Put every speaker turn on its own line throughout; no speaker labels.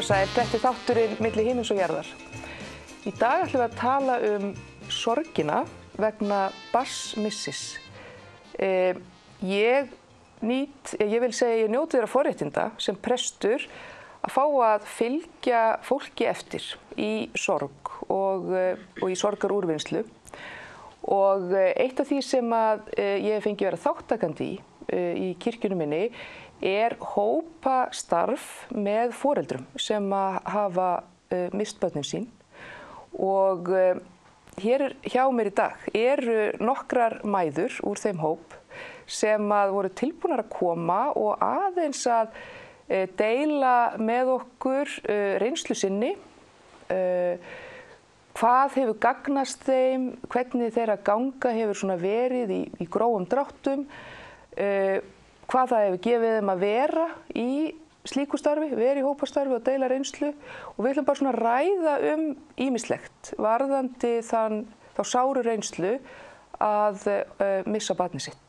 og sæl, þetta þátturinn milli himins og jarðar. Í dag ætlum við að tala sorgina vegna barnsmissis. Ég vil segja ég njóti þeirra forréttinda sem prestur að fá að fylgja fólki eftir í sorg og í sorgarúrvinnslu. Og eitt af því sem ég hef fengið vera þáttakandi í kirkjunni minni hópastarf með foreldrum sem hafa misst börnin sín. Og hér hjá mér í dag eru nokkrar mæður úr þeim hóp sem voru tilbúnar að koma og aðeins að deila með okkur reynslu sinni, hvað hefur gagnast þeim, hvernig þeirra ganga hefur svona verið í grófum dráttum, hvað það hefur gefið þeim að vera í slíku starfi, vera í hópastarfi og deila reynslu, og við ætlum bara svona að ræða ýmislegt varðandi þá sáru reynslu að missa barnið sitt.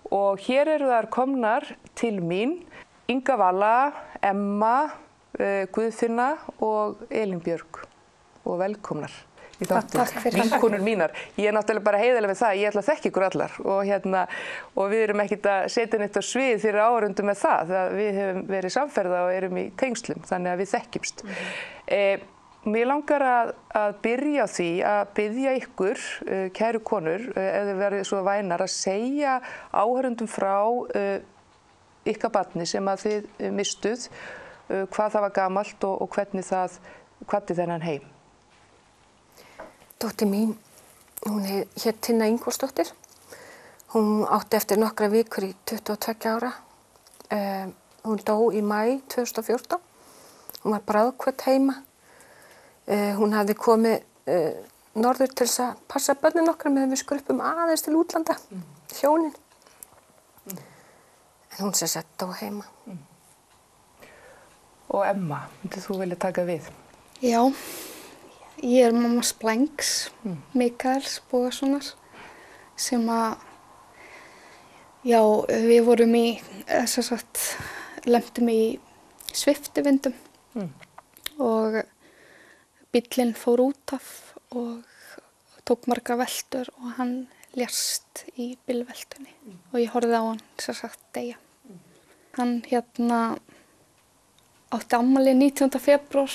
Og hér eru þær komnar til mín Inga Vala, Emma, Guðfinna og Elín Björg, og velkomnar í þáttinn, vinkonur mínar. Ég náttúrulega bara heiðarlega með það, ég ætla að þekka ykkur allar og við erum ekkert að setja neitt á svið fyrir áhorfendur með það við höfum verið samferða og erum í tengslum, þannig að við þekkjumst. Mér langar að byrja á því að biðja ykkur, kæru konur, ef þið verið svo vænar, að segja áhorfendum frá ykkar barni sem að þið mistuð, hvað það var gamalt og hvernig það kvaddi þennan heim.
Dóttir mín, hún hét Tinna Ingólfsdóttir. Hún átti eftir nokkra vikur í 22 ára. Hún dó í maí 2014. Hún var bráðkvödd heima. Hún hafði komið norður til þess að passa börnin okkar meðan við skruppum aðeins til útlanda, hjónin. En hún sem sagt dó heima.
Og Emma, myndið þú vilja taka við?
Já. Ég mamma Splengs, Mikaels Bogasonar, sem við vorum lentum í sviptivindum og bíllinn fór út af og tók marga veltur og hann lést í bílveltunni og ég horfði á hann deyja. Hann átti afmæli 19. febrúar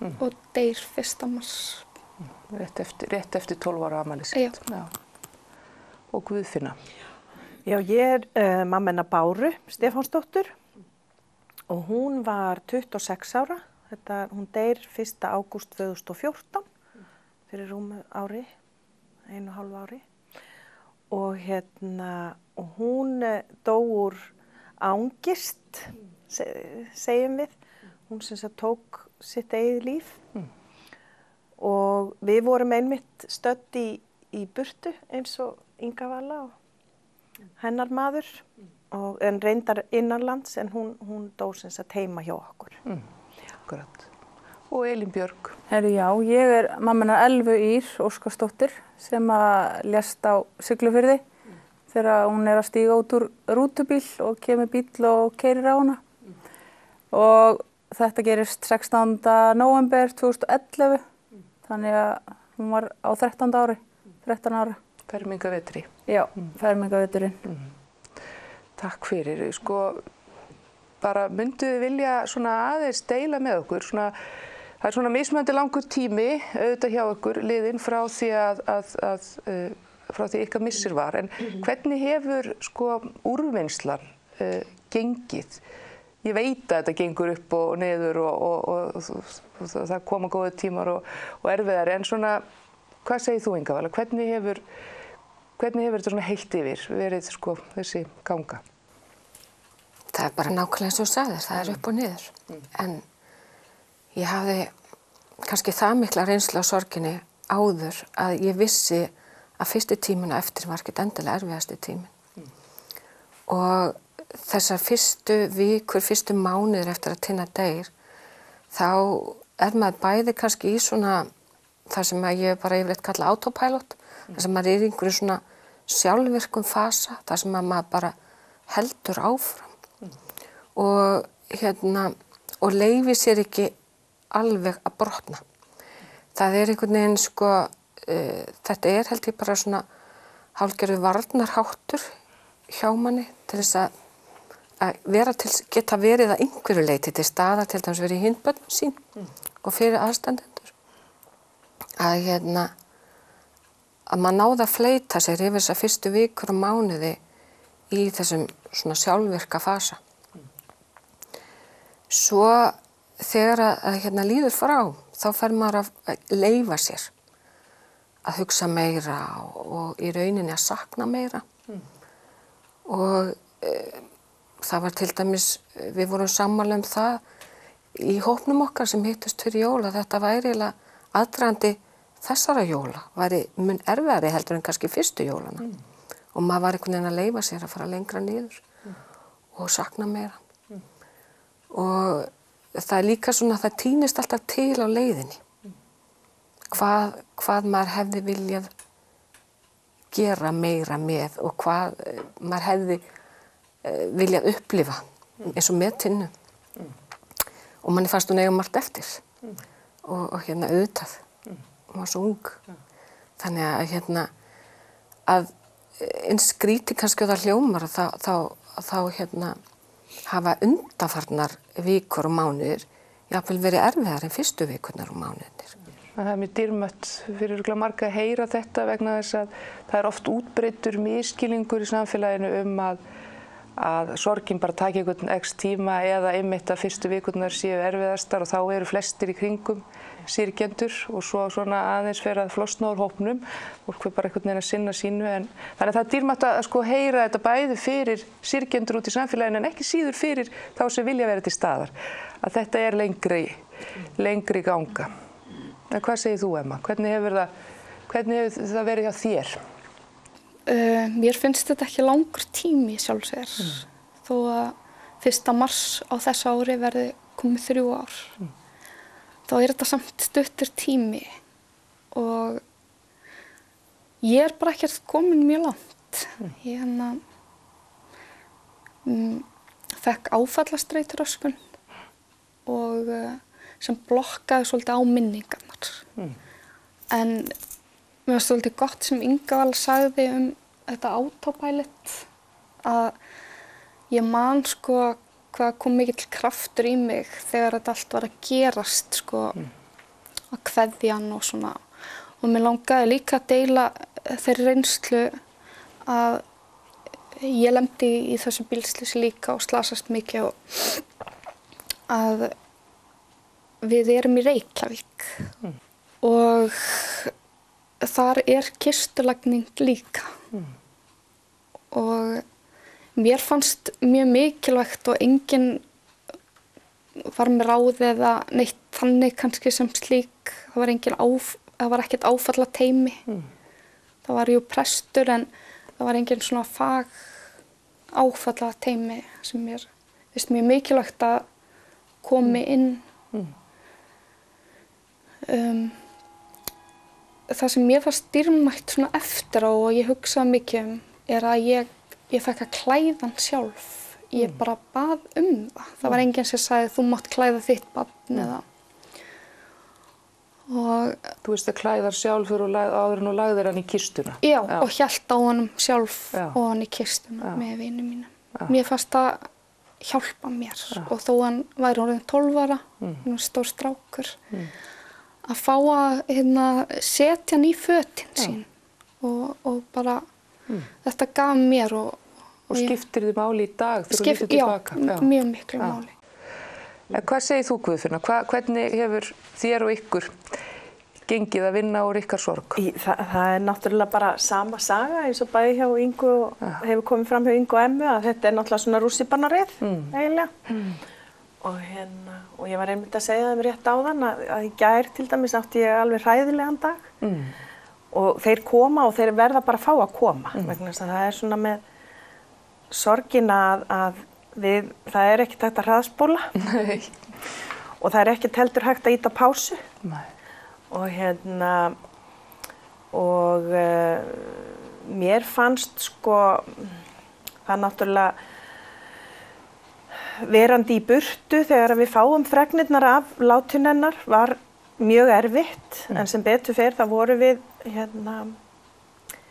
og deyr 1. mars.
Rétt eftir 12 ára afmæli sitt. Já. Og Guðfinna.
Já, ég mamma hennar Báru Stefánsdóttur og hún var 26 ára. Hún deyr 1. ágúst 2014 fyrir rúmu ári, 1,5 ári. Og hún dó úr angist, segjum við. Hún sem sagt tók sitt eigið líf og við vorum einmitt stödd í burtu eins og Inga Vala og hennar maður, en reyndar innanlands, en hún dó sem sagt heima hjá okkur.
Akkurat. Og Elín Björg.
Já, ég mamma hennar Elvu Ýr Óskarsdóttir sem lést á Siglufirði þegar hún að stíga út úr rútubíl og kemur bíll og keyrir á hana. Og þetta gerist 16. nóvember 2011, þannig að hún var á 13 ára.
Fermingarvetri.
Já, fermingarveturinn.
Takk fyrir. Bara mynduð þið vilja aðeins deila með okkur, það er mismunandi langur tími auðvitað hjá okkur liðinn frá því frá því ykkar missir var, en hvernig hefur úrvinnslan gengið? Ég veit að þetta gengur upp og niður og það koma góðir tímar og erfiðari, en hvað segir þú, Inga Vala? Hvernig hefur þetta heilt yfir verið þessi ganga?
Það er bara nákvæmlega eins og þú sagðir, það er upp og niður. En ég hafði kannski það mikla reynslu á sorginni áður að ég vissi að fyrsti tíminn og eftir var ekkert endilega erfiðasti tíminn. Og þessar fyrstu vikur, fyrstu mánuðir eftir að Tinna deyr, þá maður bæði kannski í það sem ég bara yfirleitt kalla autopilot, það sem maður í einhverju sjálfvirkum fasa, það sem maður bara heldur áfram. Og og leyfi sér ekki alveg að brotna. Það einhvern veginn sko, þetta held ég bara svona hálfgerður varnarháttur hjá manni til þess að geta verið að einhverju leyti til staðar, til dæmis verið í hindbörnum sín og fyrir aðstandendur. Að maður náði að fleyta sér yfir þessar fyrstu vikur og mánuði í þessum svona sjálfvirka fasa. Svo þegar að líður frá, þá fer maður að leyfa sér að hugsa meira og í rauninni að sakna meira. Og það var til dæmis, við vorum sammála það í hópnum okkar sem hittust fyrir jól að þetta væri aðdragandi þessara jóla, væri mun erfiðari heldur en kannski fyrstu jólana. Og maður var einhvern veginn að leyfa sér að fara lengra niður og sakna meira. Og það líka svona, það týnist alltaf til á leiðinni. Hvað maður hefði viljað gera meira með og hvað maður hefði viljað upplifa eins og með Tinnu. Og manni fannst hún eiga margt eftir og auðvitað. Hún var svo ung. Þannig að eins skrítið kannski það hljómar þá hafa undanfarnar vikur og mánuðir jafnvel verið erfiðar en fyrstu vikurnar og mánuðir.
Það mjög dýrmætt fyrir marga að heyra þetta vegna þess að það oft útbreiddur misskilningur í samfélaginu að sorgin bara taki einhvern x tíma eða einmitt að fyrstu vikurnar séu erfiðastar og þá eru flestir í kringum syrgjendur og svo svona aðeins fer að flosna úr hópnum og bara einhvern veginn að sinna sínu. Þannig að það er dýrmætt að sko heyra þetta bæði fyrir syrgjendur út í samfélaginu en ekki síður fyrir þá sem vilja vera til staðar. Að þetta er lengri ganga. En hvað segir þú, Emma? Hvernig hefur það verið hjá þér?
Mér finnst þetta ekki langur tími sjálfsvegar. Þó að 1. mars á þessu ári verði komið 3 ár. Þá er þetta samt stuttur tími og ég er bara ekkert komin mjög langt. Ég fekk áfallastreituröskun og sem blokkaði svolítið á minningarnar. En mér var svolítið gott sem Inga Vala sagði þetta autopilot að ég man sko hvað kom mikill kraftur í mig þegar þetta allt var að gerast sko að kveðja hann og svona og mér langaði líka að deila þeirri reynslu að ég lemdi í þessu bílslysi líka og slasast mikið og að við erum í Reykjavík og þar er kistulagning líka og mér fannst mjög mikilvægt og enginn var með ráð eða neitt þannig kannski sem slík. Það var ekkert áfallateymi. Það var jú prestur en það var enginn svona áfallateymi sem mér finnst mjög mikilvægt að komi inn. Það sem mér fannst dýrmætt svona eftir á og ég hugsaði mikið er að ég fekk að klæða hann sjálf. Ég bara bað það. Það var enginn sem sagði þú mátt klæða þitt barn eða. Og
þú veist að klæðar sjálfur og áður en þú lagðir hann í kistuna.
Já, og hélt á honum sjálf og hann í kistuna með vinum mínum. Mér fannst það hjálpa mér og þó hann væri orðinn 12 ára, stór strákur, að fá að setja hann í fötin sín og bara þetta gaf mér og
skiptir þið máli í dag þegar þú lítur tilbaka?
Já, mjög miklu máli.
En hvað segir þú, Guðfinna? Hvernig hefur þér og ykkur gengið að vinna úr ykkar sorg?
Það er náttúrulega bara sama saga eins og bæði hjá Ingu og hefur komið fram hjá Ingu og Emmu að þetta er náttúrulega svona rússíbanareið eiginlega. Og ég var einmitt að segja þeim rétt áðan að í gær til dæmis átti ég alveg hræðilegan dag. Og þeir koma og þeir verða bara að fá að koma vegna þess að það er svona með sorgina að það er ekkert hægt að hraðspóla og það er ekkert heldur hægt að ýta pásu. Og mér fannst sko það náttúrulega verandi í burtu þegar við fáum fregnirnar af látin hennar var mjög erfitt, en sem betur fer þá voru við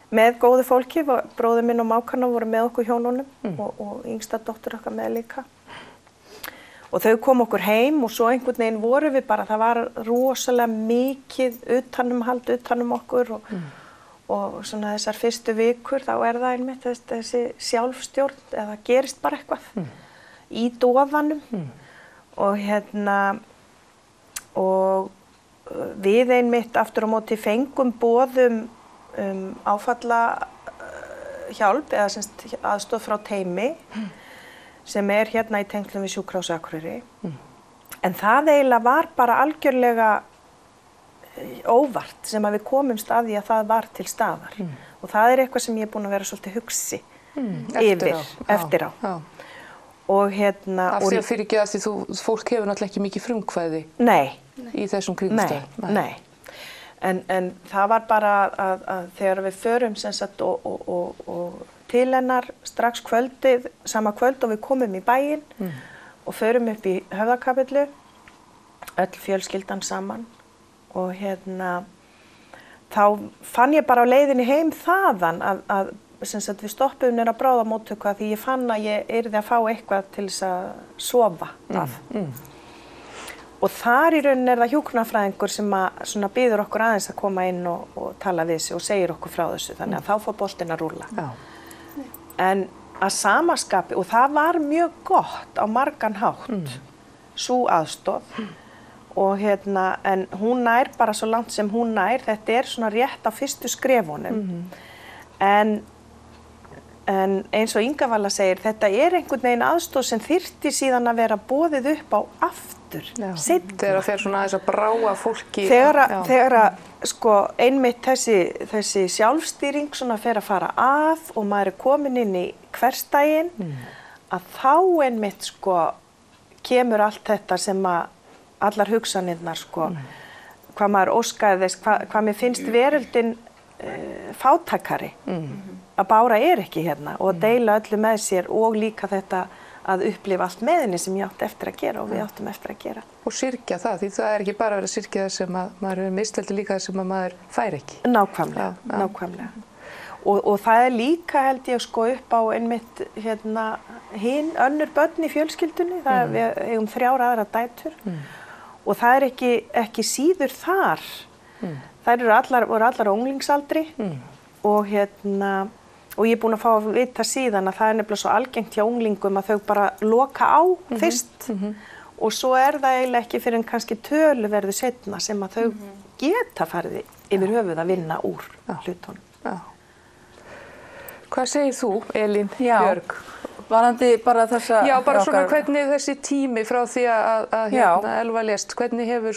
með góðu fólki, bróðir minn og mákarna voru með okkur hjónunum og yngsta dóttir okkar með líka. Og þau kom okkur heim og svo einhvern veginn voru við bara, það var rosalega mikið utanumhald utanum okkur og svona þessar fyrstu vikur þá það einmitt þessi sjálfstjórn eða gerist bara eitthvað í dofanum og og við einmitt aftur á móti fengum boðum áfallahjálp eða semst aðstoð frá teymi sem í tengslum við Sjúkrahúsið á Akureyri. En það eiginlega var bara algjörlega óvart sem að við komumst að því að það var til staðar. Og það eitthvað sem ég er búin að vera svolítið hugsi eftir á.
Já.
Og
Af því að fyrirgeða því fólk hefur náttúrulega ekki mikið frumkvæði í þessum kringumstæðum.
Nei. En það var bara að þegar við förum sem sagt og til hennar strax sama kvöld og við komum í bæinn og förum upp í Höfðakapellu, öll fjölskyldan saman og þá fann ég bara á leiðinni heim þaðan að sem sagt við stoppuðum niður á bráðamóttöku því ég fann að ég yrði að fá eitthvað til þess að sofa af. Og þar í rauninni það hjúkrunarfræðingur sem að biður okkur aðeins að koma inn og tala við sig og segir okkur frá þessu, þannig að þá fór boltinn að rúlla.
Já.
En að sama skapi, og það var mjög gott á margan hátt, sú aðstoð, og en hún nær bara svo langt sem hún nær, þetta svona rétt á fyrstu skrefunum, en eins og Inga Vala segir, þetta einhvern veginn aðstoð sem þyrfti síðan að vera boðið upp á aftur.
Þegar fer svona aðeins að bráa fólki.
Þegar sko einmitt þessi sjálfstýring svona fer að fara af og maður komin inn í hversdaginn, að þá einmitt sko kemur allt þetta sem að allar hugsanirnar sko, hvað maður óskaði þess, hvað mér finnst veröldin fátækari, að Bára ekki hérna og að deila öllu með sér og líka þetta að upplifa allt með henni sem ég átti eftir að gera og við áttum eftir að gera.
Og syrgja það, því það ekki bara verið að syrgja það sem að maður hefur misst, heldur líka það sem að maður fær ekki.
Nákvæmlega. Og það líka held ég sko upp á einmitt önnur börn í fjölskyldunni, við eigum 3 aðrar dætur og það ekki síður þar. Þær voru allar á unglingsaldri og ég er búin að fá að vita síðan að það nefnilega svo algengt hjá unglingum að þau bara loka á fyrst og svo það eiginlega ekki fyrir en kannski töluverðu seinna sem að þau geta farið yfir höfuð að vinna úr hlutunum.
Já. Hvað segir þú, Elín Björg?
Varðandi bara þessa...
Já, bara svona hvernig þessi tími frá því að Elva lést, hvernig hefur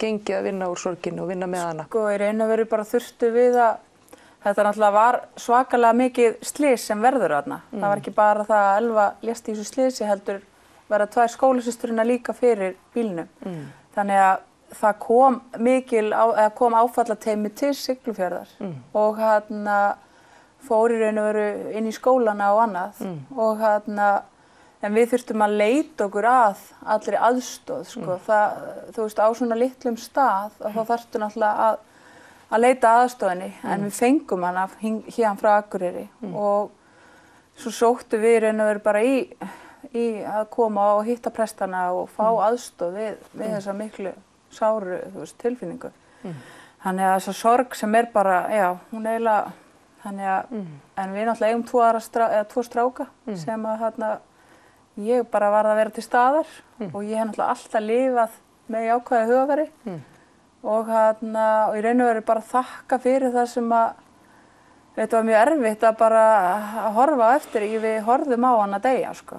gengið að vinna úr sorginni og vinna með hana?
Sko, í raun og veru bara þurftu við að þetta náttúrulega var svakalega mikið slys sem verður þarna. Það var ekki bara það að Elva lést í þessu slysi, heldur vera 2 skólasysturina líka fyrir bílnum. Þannig að það kom áfallateymi til Siglufjarðar og fór í raun og veru inn í skólana og annað og en við þurftum að leita okkur að allri aðstoð, sko. Þú veist, á svona litlum stað og þá þarftu náttúrulega að leita aðstoðinni, en við fengum hana hérna frá Akureyri og svo sóttu við raun og veru bara í að koma og hitta prestana og fá aðstoð við þessa miklu sáru, þú veist, tilfinningu. Þannig að þessa sorg sem bara, hún eiginlega, þannig að, en við náttúrulega eigum 2 stráka sem að ég bara varð að vera til staðar og ég hef náttúrulega alltaf lifað með jákvæðu hugafari. Og í raun og veru bara þakka fyrir það sem að þetta var mjög erfitt að bara horfa eftir við horfðum á hann að deyja, sko.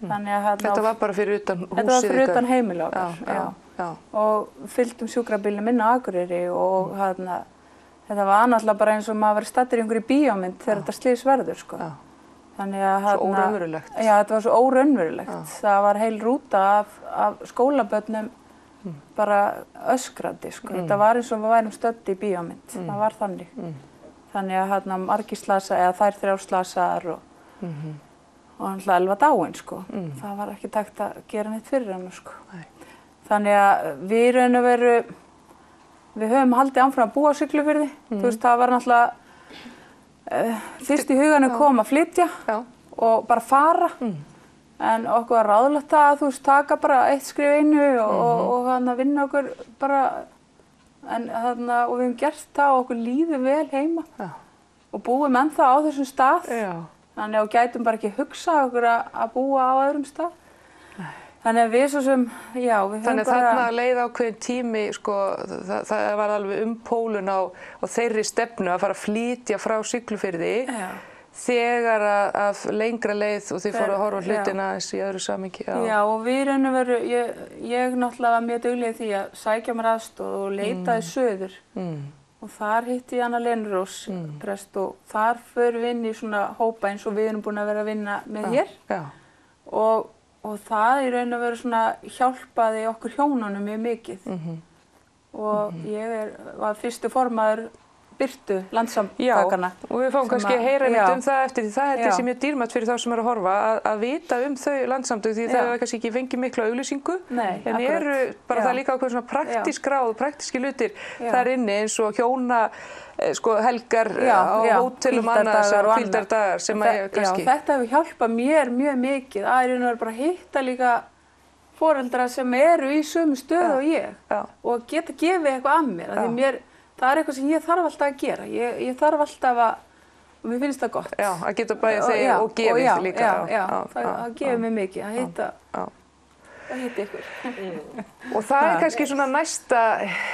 Þannig að
þetta var bara fyrir utan húsið
þetta var fyrir utan heimili okkar, já. Og fylgdum sjúkrabílnum inn á Akureyri og þetta var náttúrulega bara eins og maður var staddur í einhverju bíómynd þegar þetta slys verður, sko. Þannig að
svo óraunverulegt.
Já, þetta var svo óraunverulegt. Það var heil rúta af skólabörnum bara öskrandi, sko. Þetta var eins og við værum stödd í bíómynd. Það var þannig. Þannig að margir slasaðir, eða þær 3 slasaðar og hann ætlaði alveg dáinn, sko. Það var ekki takt að gera neitt fyrir hann, sko. Þannig að við raun og veru, við höfum haldið áfram að búa á Siglufirði. Þú veist, það var náttúrulega fyrst í huganum kom að flytja og bara fara. En okkur var ráðlagt að, þú veist, taka bara eitt skrif einu og hann að vinna okkur bara, og við höfum gert það og okkur líður vel heima og búum ennþá á þessum stað. Þannig að við gætum bara ekki hugsað okkur að búa á öðrum stað. Þannig að við svo sem, við höfum bara...
Þannig að þarna leið ákveðin tími, sko, það var alveg pólun á þeirri stefnu að fara að flytja frá Siglufirði. Þegar að lengra leið og þið fóru að horfa hlutina eins í öðru samhengi.
Já, og við raun og veru, ég náttúrulega var mjög dugleg því að sækja mér aðstoð og leitaði söður. Og þar hitti ég Anna Lenurós, prest, og þar förum við inn í svona hópa eins og við erum búin að vera að vinna með hér. Og það í raun og veru svona hjálpaði okkur hjónunum mjög mikið. Og ég var fyrstu formaður Birtu Landssamtakanna.
Já, og við fáum kannski að heyra neitt það eftir því það er þessi mjög dýrmætt fyrir þá sem eru að horfa að vita þau landssamtök því það er kannski ekki fengið miklu auglýsingu. En eru bara það líka ákveðin svona praktísk ráð, praktíski hlutir þar inni eins og hjóna, sko, helgar á hótelum annars og hvíldardagar sem að kannski...
Já, þetta hefur hjálpað mér mjög mikið að ég er bara að hitta líka foreldra sem eru í sömu stöðu og ég og geta gefið eitthvað að mér. Því mér það er eitthvað sem ég þarf alltaf að gera. Ég þarf alltaf að, og mér finnst það gott.
Já, að geta bæði þig og gefið líka.
Já, það gefið mér mikið að hitta ykkur.
Og það er kannski svona næsta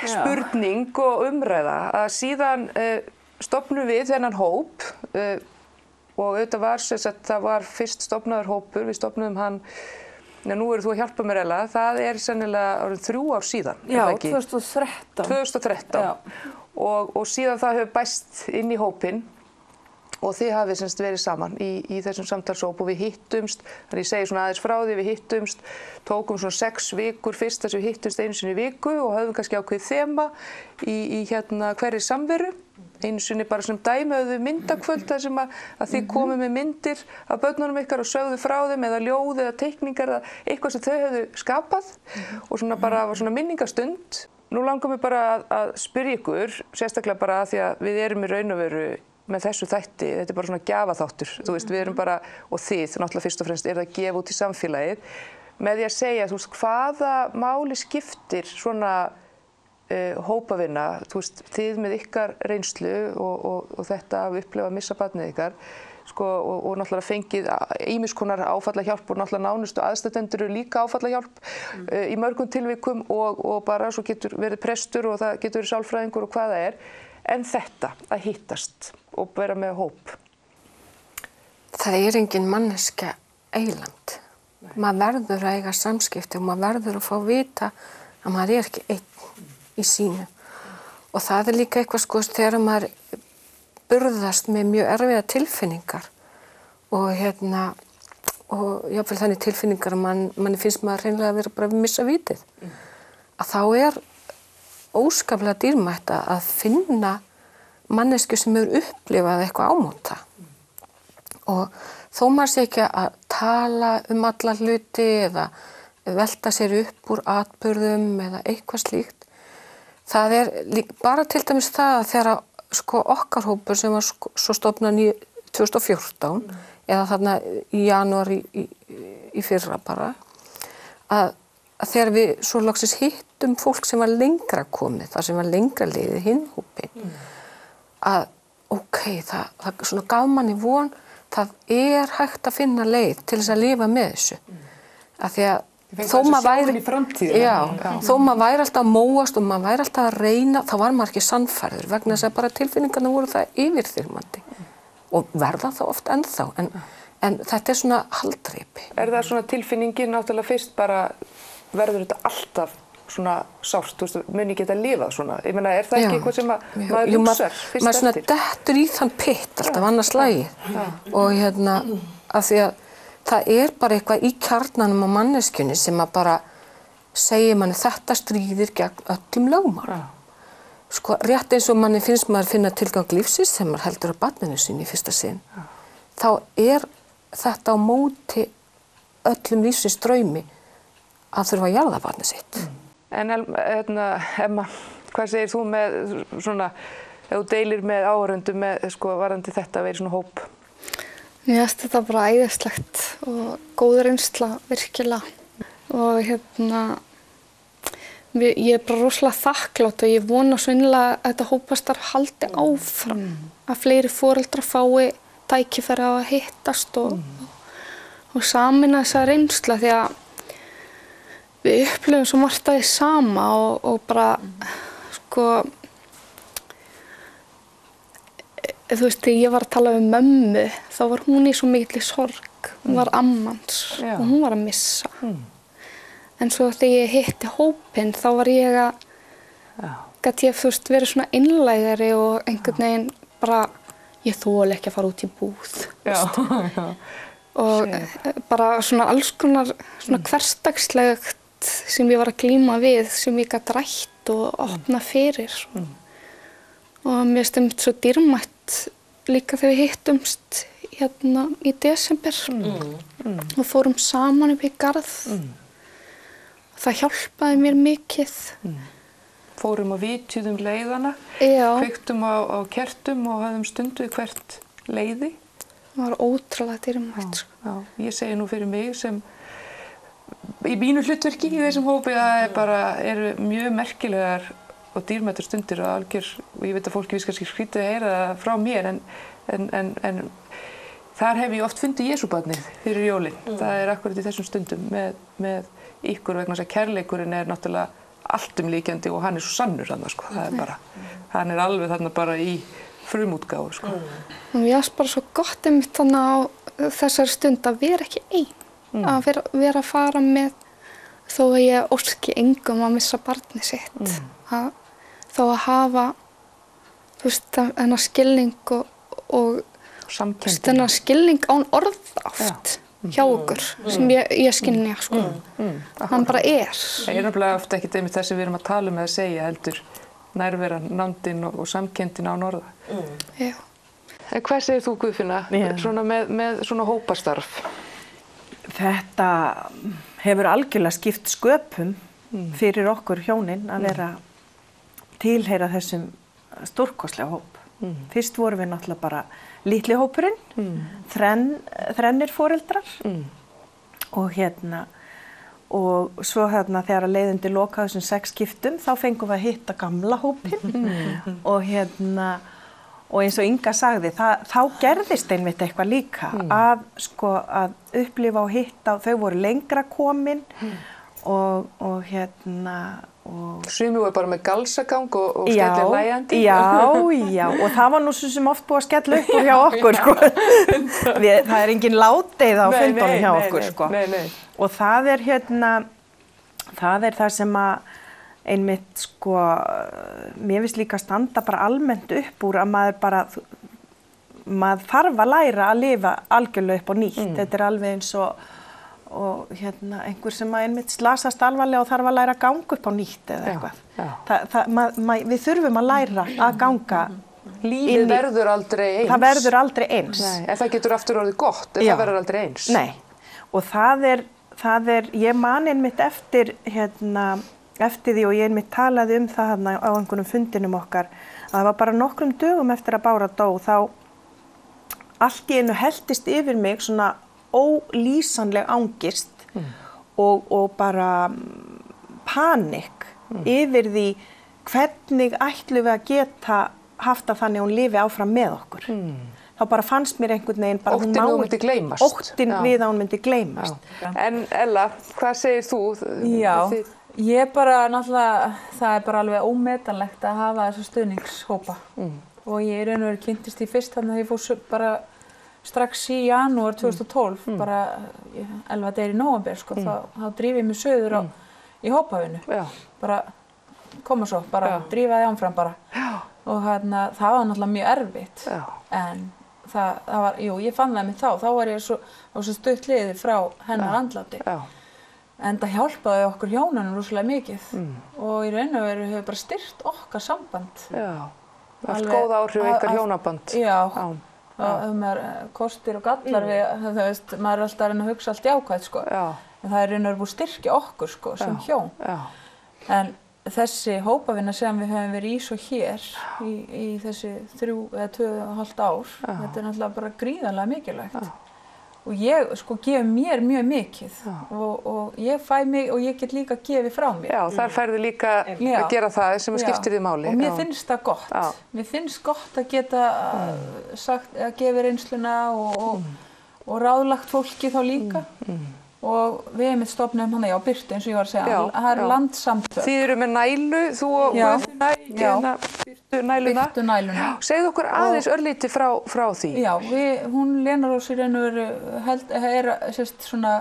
spurning og umræða að síðan stofnum við þennan hóp og auðvitað var sem sagt, það var fyrst stofnaður hópur, við stofnuðum hann. Nú eru þú að hjálpa mér Ella, það er sennilega árið 3 ár síðan,
er það ekki? Já, 2013.
2013. Og síðan það hefur bæst inn í hópinn og þið hafið semst verið saman í þessum samtalshóp og við hittumst, þannig ég segi svona aðeins frá því, við hittumst, tókum svona 6 vikur fyrst þess að við hittumst einu sinni í viku og höfum kannski ákveðið þema í hverri samveru. Einu sinni bara sem dæmi höfðu myndakvöld þar sem að þið komið með myndir af börnunum ykkar og sögðu frá þeim eða ljóð eða teikningar eða eitthvað sem þau höfðu skapað og svona bara var svona minningastund. Nú langar mér bara að spyrja ykkur, sérstaklega bara að því að við erum í raun og veru með þessu þætti, þetta er bara svona gjafaþáttur, þú veist, við erum bara, og þið, náttúrulega fyrst og fremst, er það að gefa út í samfélagið, með því að segja, þú veist, hvaða máli skiptir svona hópavinna, þú veist, þið með ykkar reynslu og þetta að upplifa að missa barnið ykkar, sko, og náttúrulega fengið ýmiss konar áfallahjálp og náttúrulega nánustu aðstandendur eru líka áfallahjálp í mörgum tilvikum og bara svo getur verið prestur og það getur verið sálfræðingur og hvað það er, en þetta að hittast og vera með hóp.
Það er engin manneskja eyland. Maður verður að eiga samskipti og maður verður að fá að vita að maður er ekki einn í sínu. Og það er líka eitthvað sko þegar maður burðast með mjög erfiða tilfinningar og og jáfnvel þannig tilfinningar að manni finnst maður hreinlega að vera bara að missa vitið. Að þá er óskaplega dýrmætt að finna mannesku sem hefur upplifað eitthvað ámóta. Og þó maður sé ekki að tala um alla hluti eða velta sér upp úr atburðum eða eitthvað slíkt. Það er bara til dæmis það að þegar sko okkar hópur sem var svo stofnað 2014 eða þarna í janúar í fyrra bara að þegar við svo loksins hittum fólk sem var lengra komið, það sem var lengra liðið hinn hópinn að það svona gaf manni von, það er hægt að finna leið til þess að lifa með þessu. Að því að þó maður væri alltaf að móast og maður væri alltaf að reyna, þá var maður ekki sannfærður vegna þess að bara tilfinningarna voru það yfirþyrmandi og verða það oft ennþá, en þetta er svona haldreipi.
Er það svona tilfinningin náttúrulega fyrst bara verður þetta alltaf svona sárt, þú veist, mun ég geta lifað svona? Ég meina, er það ekki eitthvað sem maður hugsar fyrst eftir?
Maður svona dettur í þann pitt alltaf annars slagið og af því að það er bara eitthvað í kjarnanum á manneskjunni sem að bara segja manni þetta stríðir gegn öllum lögmál. Sko, rétt eins og manni finnst maður finna tilgang lífsins þegar maður heldur á barninu sínu í fyrsta sinn. Þá er þetta á móti öllum lífsins draumi að þurfa að jarða barnið sitt.
En Emma, hvað segir þú með svona, ef þú deilir með áhorfendum með varðandi þetta að vera í svona hóp?
Mér finnst þetta bara æðislegt og góð reynsla virkilega og ég er bara rosalega þakklátt og ég vona svo innilega að þetta hópastarf haldi áfram, að fleiri foreldrar fái tækifæri á að hittast og sameina þessa reynsla því að við upplifum svo margt af því sama og bara þú veist, þegar ég var að tala um mömmu þá var hún í svo mikilli sorg, hún var ammans og hún var að missa. En svo þegar ég hitti hópinn þá var ég gat ég þú veist verið svona einlægari og einhvern veginn bara ég þoli ekki að fara út í búð. Og bara svona alls konar svona hversdagslegt sem ég var að glíma við, sem ég gat rætt og opna fyrir. Og mér finnst svo dýrmætt líka þegar við hittumst í desember og fórum saman upp í garð. Það hjálpaði mér mikið.
Fórum og vitjuðum leiðana, kveiktum á kertum og hafðum stundu hvert leiði.
Það var ótrúlega dýrmætt.
Ég segi nú fyrir mig sem í mínu hlutverki í þessum hópi að það eru mjög merkilegar og dýrmættar stundir og algjör, og ég veit að fólki kannski skrítið að heyra það frá mér en þar hef ég oft fundið Jesúbarnið fyrir jólin. Það er akkurat í þessum stundum með ykkur vegna þess að kærleikurinn er náttúrulega alltumlíkjandi og hann er svo sannur þarna það er bara, hann er alveg þarna bara í frumútgáfu
Mér finnst bara svo gott einmitt þannig á þessari stund að vera ekki einn. Að vera að fara með þó að ég óski engum að missa barnið sitt. Þó að hafa þú veist, þennan skilning og þennan skilning án orða oft hjá okkur sem ég skynja hann bara er.
Það er nefnilega ofta ekkert einmitt það sem við erum að tala um eða segja heldur nærveran, nándin og samkenndin án orða.
Já.
En hvað segir þú Guðfinna svona með svona hópastarf?
Þetta hefur algjörlega skipt sköpum fyrir okkur hjónin að vera tilheyra þessum stórkostlega hóp. Fyrst vorum við náttúrulega bara litli hópurinn, þrennir foreldrar og og svo þegar að leiðundi loka þessum 6 skiptum þá fengum við að hitta gamla hópinn og og eins og Inga sagði, þá gerðist einmitt eitthvað líka að upplifa og hitta, þau voru lengra komin og
Sumir voru bara með galsagang og skella hlæjandi.
Já, og það var nú svo sem oft búið að skella upp úr hjá okkur, Það er engin ládeyða á fundunum hjá okkur,
Nei.
Og það er það sem að einmitt mér finnst líka að standa bara almennt upp úr að maður þarf að læra að lifa algjörlega upp á nýtt. Þetta er alveg eins og einhver sem einmitt slasast alvarlega og þarf að læra að ganga upp á nýtt eða eitthvað. Við þurfum að læra að ganga.
Lífið verður aldrei eins.
Það verður aldrei eins.
Nei, en það getur aftur orðið gott ef það verður aldrei eins.
Nei, og það er ég man einmitt eftir því og ég einmitt talaði um það á einhvernum fundinum okkar að það var bara nokkrum dögum eftir að Bára dó þá allt í einu helltist yfir mig svona ólýsanleg angist og bara panikk yfir því hvernig ætlum við að geta haft að þannig að hún lifi áfram með okkur. Þá bara fannst mér einhvern veginn bara
óttinn við að hún myndi gleymast.
Óttinn við að hún myndi gleymast.
En Ella, hvað segir þú?
Já, ég bara náttúrulega, það er bara alveg ómetanlegt að hafa þessa stuðningshópa. Og ég í raun og veru kynntist í fyrst þannig að ég fór bara strax í janúar 2012, bara 11 degir í nóvember, þá dríf ég mig söður í hópavinu. Bara koma svo, bara drífa þig áfram bara. Og það var náttúrulega mjög erfitt. En það var, ég fann það mitt þá var ég svo stutt liðið frá hennar andláti. En það hjálpaði okkur hjónunum rosalega mikið og í raun og veru hefur bara styrkt okkar samband.
Allt góð áhrif ykkar hjónaband.
Já, og maður kostir og gallar við, þú veist, maður er alltaf að reyna að hugsa allt jákvætt, sko.
Já.
En það er raun og búið styrkja okkur, sko, sem hjón.
Já.
En þessi hópavinna sem við höfum verið í svo hér í þessi 3 eða 2,5 ár, þetta er náttúrulega bara gríðarlega mikilvægt. Og ég sko gef mér mjög mikið og ég fæ mig og ég get líka gefið frá mér.
Já, þar færðu líka að gera það sem skiptir þig máli.
Og mér finnst það gott. Mér finnst gott að geta sagt, að gefa reynsluna og ráðlagt fólki þá líka. Og við hefum stofnum hana, Birtu, eins og ég var að segja, það eru landsamtök.
Þið eru með Nælu, þú og Guðfinna, Birtu Næluna.
Birtu Næluna.
Segðu okkur aðeins örlítið frá því.
Já, hún Lena Rós í raun og veru sérst svona,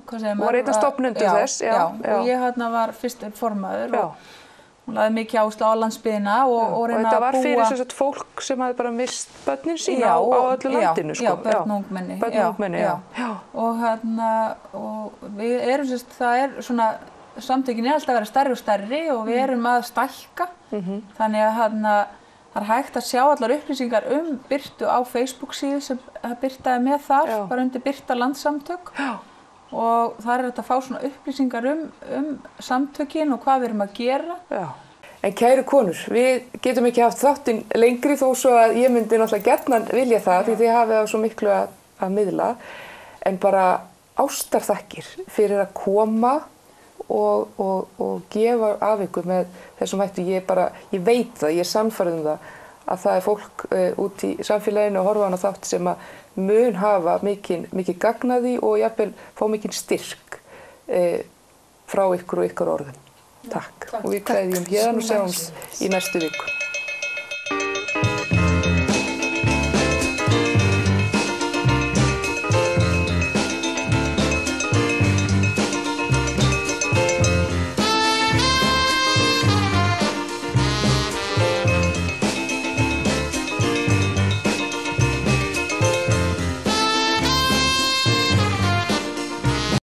hvað segir maður?
Var einn af stofnendur þess,
já. Og ég hérna var fyrst formaður og hún lagði mikið áherslu á landsbyggðina og reyna að búa. Og þetta var fyrir sem sagt fólk sem hafði bara mist börnin sín á öllu landinu, sko. Já, börn og ungmenni.
Börn og ungmenni, já.
Og hérna, og við erum sérst, það er svona, samtökin er alltaf að vera stærri og stærri og við erum að stækka. Þannig að hérna, það er hægt að sjá allar upplýsingar Birtu á Facebook síðu sem Birta er með þar, bara undir Birta Landssamtök. Og þar er þetta að fá svona upplýsingar samtökin og hvað við erum að gera.
Já. En kæru konur, við getum ekki haft þáttinn lengri þó svo að ég myndi náttúrulega gjarnan vilja það því þið hafið á svo miklu að miðla. En bara ástarþakkir fyrir að koma og gefa af ykkur með þessum hættu. Ég veit það, ég er sannfærð það að það er fólk út í samfélaginu og horfa á hana þátt sem að mun hafa mikið gagnaði og jafnvel fá mikinn styrk frá ykkur og ykkar orðum. Takk. Og við kveðjum héðan og sjáumst í næstu viku.